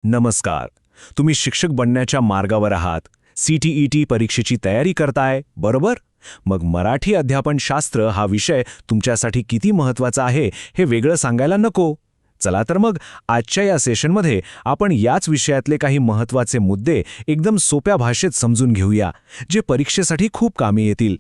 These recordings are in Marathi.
नमस्कार. तुम्ही शिक्षक बनण्याच्या मार्गावर आहात. CTET परीक्षेची तयारी करताय, बरोबर? मग मराठी अध्यापनशास्त्र हा विषय तुमच्यासाठी किती महत्त्वाचा आहे हे वेगळं सांगायला नको. चला तर मग आजच्या या सेशनमध्ये आपण याच विषयातले काही महत्त्वाचे मुद्दे एकदम सोप्या भाषेत समजून घेऊया, जे परीक्षेसाठी खूप कामी येतील.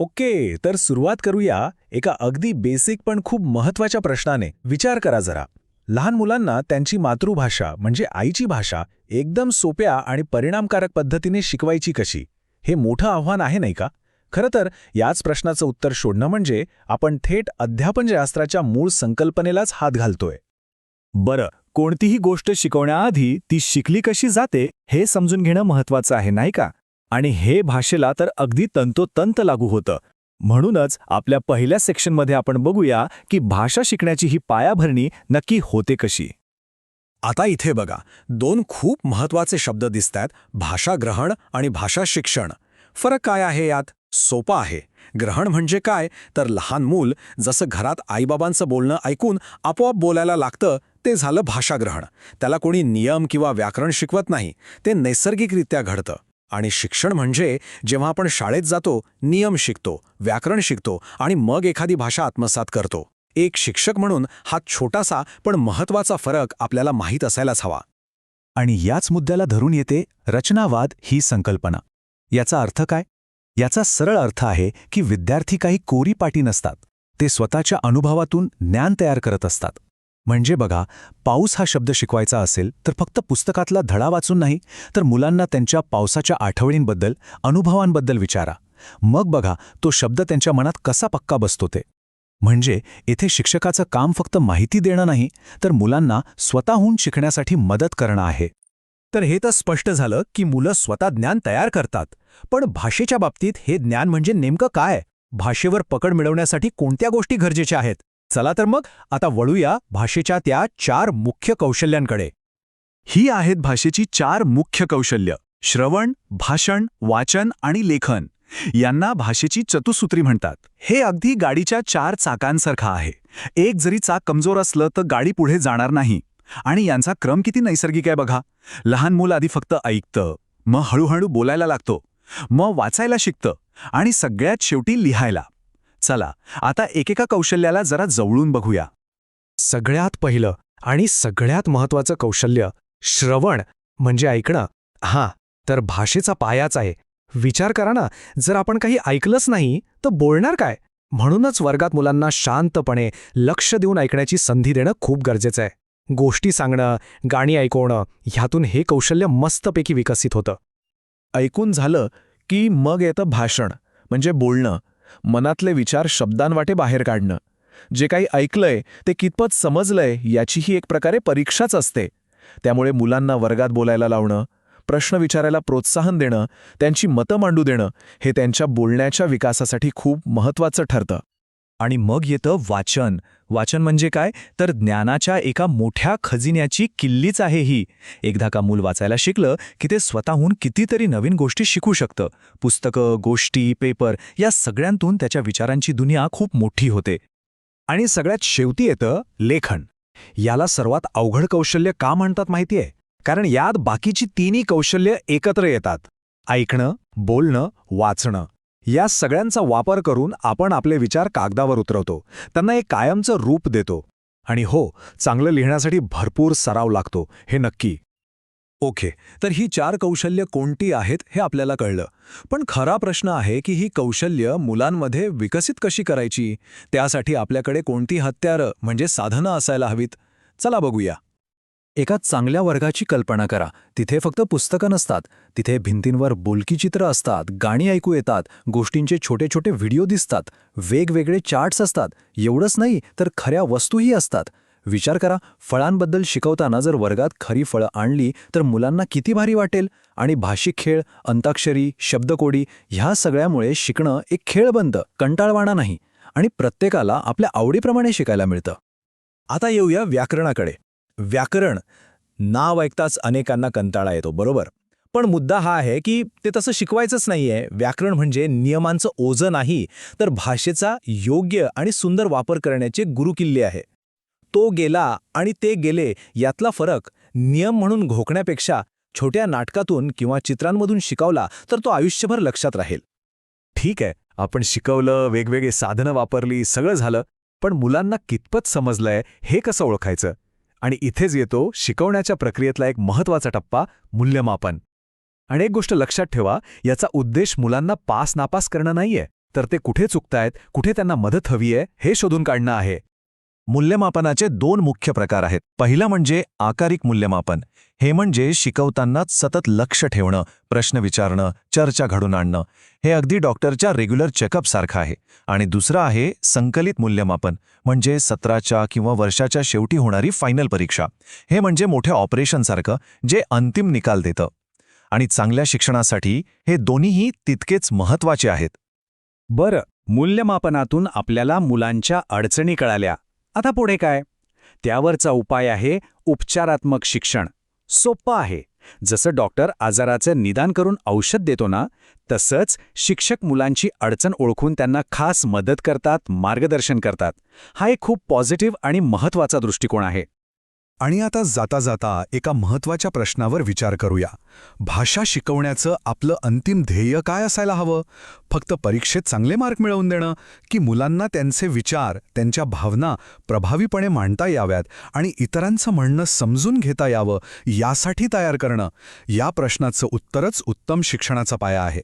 ओके, तर सुरुवात करूया एका अगदी बेसिक पण खूप महत्त्वाच्या प्रश्नाने. विचार करा जरा. लहान मुलांना त्यांची मातृभाषा म्हणजे आईची भाषा एकदम सोप्या आणि परिणामकारक पद्धतीने शिकवायची कशी? हे मोठं आव्हान आहे नाही का? खरं तर याच प्रश्नाचं उत्तर शोधणं म्हणजे आपण थेट अध्यापनशास्त्राच्या मूळ संकल्पनेलाच हात घालतोय. बरं, कोणतीही गोष्ट शिकवण्याआधी ती शिकली कशी जाते हे समजून घेणं महत्त्वाचं आहे नाही का? आणि हे भाषेला तर अगदी तंतोतंत लागू होतं. म्हणूनच आपल्या पहिल्या सेक्शनमध्ये आपण बघूया की भाषा शिकण्याची ही पायाभरणी नक्की होते कशी. आता इथे बघा, दोन खूप महत्त्वाचे शब्द दिसतात, भाषा ग्रहण आणि भाषा शिक्षण. फरक काय आहे यात? सोपा आहे. ग्रहण म्हणजे काय, तर लहान मूल जसं घरात आईबाबांचं बोलणं ऐकून आपोआप बोलायला लागतं, ते झालं भाषाग्रहण. त्याला कोणी नियम किंवा व्याकरण शिकवत नाही, ते नैसर्गिकरित्या घडतं. आणि शिक्षण म्हणजे जेव्हा आपण शाळेत जातो, नियम शिकतो, व्याकरण शिकतो आणि मग एखादी भाषा आत्मसात करतो. एक शिक्षक म्हणून हा छोटासा पण महत्त्वाचा फरक आपल्याला माहीत असायलाच हवा. आणि याच मुद्द्याला धरून येते रचनावाद ही संकल्पना. याचा अर्थ काय? याचा सरळ अर्थ आहे की विद्यार्थी काही कोरी पाटी नसतात. ते स्वतःच्या अनुभवातून ज्ञान तयार करत असतात. म्हणजे बघा, पाऊस हा शब्द शिकवायचा असेल तर फक्त पुस्तकातला धडा वाचून नाही, तर मुलांना त्यांच्या पावसाच्या आठवणींबद्दल, अनुभवांबद्दल विचारा. मग बघा तो शब्द त्यांच्या मनात कसा पक्का बसतो ते. म्हणजे इथे शिक्षकाचं काम फक्त माहिती देणं नाही, तर मुलांना स्वतःहून शिकण्यासाठी मदत करणं आहे. तर हे तर स्पष्ट झालं की मुलं स्वतः ज्ञान तयार करतात. पण भाषेच्या बाबतीत हे ज्ञान म्हणजे नेमकं काय? भाषेवर पकड मिळवण्यासाठी कोणत्या गोष्टी गरजेच्या आहेत? चला तर मग आता वळूया भाषेच्या त्या 4 मुख्य कौशल्यांकडे. ही आहेत भाषेची 4 मुख्य कौशल्य: श्रवण, भाषण, वाचन आणि लेखन. यांना भाषेची चतुसूत्री म्हणतात. हे अगदी गाडीच्या 4 चाकांसारखं आहे. एक जरी चाक कमजोर असलं तर गाडी पुढे जाणार नाही. आणि यांचा क्रम किती नैसर्गिक आहे बघा. लहान मूल आधी फक्त ऐकतं, मग हळूहळू बोलायला लागतो, मग वाचायला शिकतं आणि सगळ्यात शेवटी लिहायला. चला आता एकेका कौशल्याला जरा जवळून बघूया. सगळ्यात पहिलं आणि सगळ्यात महत्त्वाचं कौशल्य श्रवण म्हणजे ऐकणं. तर भाषेचा पायाच आहे. विचार करा ना, जर आपण काही ऐकलंच नाही तर बोलणार काय? म्हणूनच वर्गात मुलांना शांतपणे लक्ष देऊन ऐकण्याची संधी देणं खूप गरजेचं आहे. गोष्टी सांगणं, गाणी ऐकवणं, ह्यातून हे कौशल्य मस्तपैकी विकसित होतं. ऐकून झालं की मग येतं भाषण म्हणजे बोलणं. मनातले विचार शब्दांवाटे बाहेर काढणं. जे काही ऐकलंय ते कितपत समजलंय याचीही एक प्रकारे परीक्षाच असते. त्यामुळे मुलांना वर्गात बोलायला लावणं, प्रश्न विचारायला प्रोत्साहन देणं, त्यांची मतं मांडू देणं हे त्यांच्या बोलण्याच्या विकासासाठी खूप महत्त्वाचं ठरतं. आणि मग येतं वाचन. वाचन म्हणजे काय, तर ज्ञानाच्या एका मोठ्या खजिन्याची किल्लीच आहे ही. एकदा का मूल वाचायला शिकलं की ते स्वतःहून कितीतरी नवीन गोष्टी शिकू शकतं. पुस्तकं, गोष्टी, पेपर या सगळ्यांतून त्याच्या विचारांची दुनिया खूप मोठी होते. आणि सगळ्यात शेवटी येतं लेखन. याला सर्वात अवघड कौशल्य का म्हणतात माहितीये? कारण यात बाकीची तिन्ही कौशल्य एकत्र येतात. ऐकणं, बोलणं, वाचणं. या सगळ्यांचा वापर करून आपण आपले विचार कागदावर उतरवतो, त्यांना एक कायमचं रूप देतो. आणि हो, चांगलं लिहिण्यासाठी भरपूर सराव लागतो, हे नक्की. ओके, तर ही 4 कौशल्य कोणती आहेत हे आपल्याला कळलं. पण खरा प्रश्न आहे की ही कौशल्य मुलांमध्ये विकसित कशी करायची? त्यासाठी आपल्याकडे कोणती हत्यारं म्हणजे साधनं असायला हवीत? चला बघूया. एका चांगल्या वर्गाची कल्पना करा. तिथे फक्त पुस्तकं नसतात. तिथे भिंतींवर बोलकी चित्र असतात, गाणी ऐकू येतात, गोष्टींचे छोटे छोटे व्हिडिओ दिसतात, वेगवेगळे चार्ट्स असतात. एवढंच नाही तर खऱ्या वस्तूही असतात. विचार करा, फळांबद्दल शिकवताना जर वर्गात खरी फळं आणली तर मुलांना किती भारी वाटेल. आणि भाषिक खेळ, अंताक्षरी, शब्दकोडी ह्या सगळ्यामुळे शिकणं एक खेळ बनतं, कंटाळवाणा नाही. आणि प्रत्येकाला आपल्या आवडीप्रमाणे शिकायला मिळतं. आता येऊया व्याकरणाकडे. व्याकरण नाव ऐकताच अनेकांना कंटाळा येतो, बरोबर? पण मुद्दा हा आहे की ते तसं शिकवायचंच नाहीये. व्याकरण म्हणजे नियमांचं ओझं नाही, तर भाषेचा योग्य आणि सुंदर वापर करण्याचे गुरुकिल्ले आहे. तो गेला आणि ते गेले यातला फरक नियम म्हणून घोकण्यापेक्षा छोट्या नाटकातून किंवा चित्रांमधून शिकवला तर तो आयुष्यभर लक्षात राहील. ठीक आहे, आपण शिकवलं, वेगवेगळी साधनं वापरली, सगळं झालं, पण मुलांना कितपत समजलंय हे कसं ओळखायचं? आणि इथेच येतो शिकवण्याच्या प्रक्रियेतला एक महत्त्वाचा टप्पा, मूल्यमापन. आणि एक गोष्ट लक्षात ठेवा, याचा उद्देश मुलांना पास नापास करणं नाहीये, तर ते कुठे चुकतायत, कुठे त्यांना मदत हवी आहे हे शोधून काढणं आहे. मूल्यमापनाचे 2 मुख्य प्रकार आहेत. पहिलं म्हणजे आकारिक मूल्यमापन. हे म्हणजे शिकवतानाच सतत लक्ष ठेवणं, प्रश्न विचारणं, चर्चा घडून आणणं. हे अगदी डॉक्टरच्या रेग्युलर चेकअपसारखं आहे. आणि दुसरं आहे संकलित मूल्यमापन, म्हणजे सत्राच्या किंवा वर्षाच्या शेवटी होणारी फायनल परीक्षा. हे म्हणजे मोठ्या ऑपरेशनसारखं, जे अंतिम निकाल देतं. आणि चांगल्या शिक्षणासाठी हे दोन्हीही तितकेच महत्त्वाचे आहेत. बरं, मूल्यमापनातून आपल्याला मुलांच्या अडचणी कळाल्या. आता पुढे काय? त्यावरचा उपाय आहे उपचारात्मक शिक्षण. सोप्पं आहे. जसं डॉक्टर आजाराचं निदान करून औषध देतो ना, तसंच शिक्षक मुलांची अडचण ओळखून त्यांना खास मदत करतात, मार्गदर्शन करतात. हा एक खूप पॉझिटिव्ह आणि महत्त्वाचा दृष्टिकोन आहे. आणि आता जाता जाता एका महत्त्वाच्या प्रश्नावर विचार करूया. भाषा शिकवण्याचं आपलं अंतिम ध्येय काय असायला हवं? फक्त परीक्षेत चांगले मार्क मिळवून देणं, की मुलांना त्यांचे विचार, त्यांच्या भावना प्रभावीपणे मांडता याव्यात आणि इतरांचं म्हणणं समजून घेता यावं यासाठी तयार करणं? या प्रश्नाचं उत्तरच उत्तम शिक्षणाचा पाया आहे.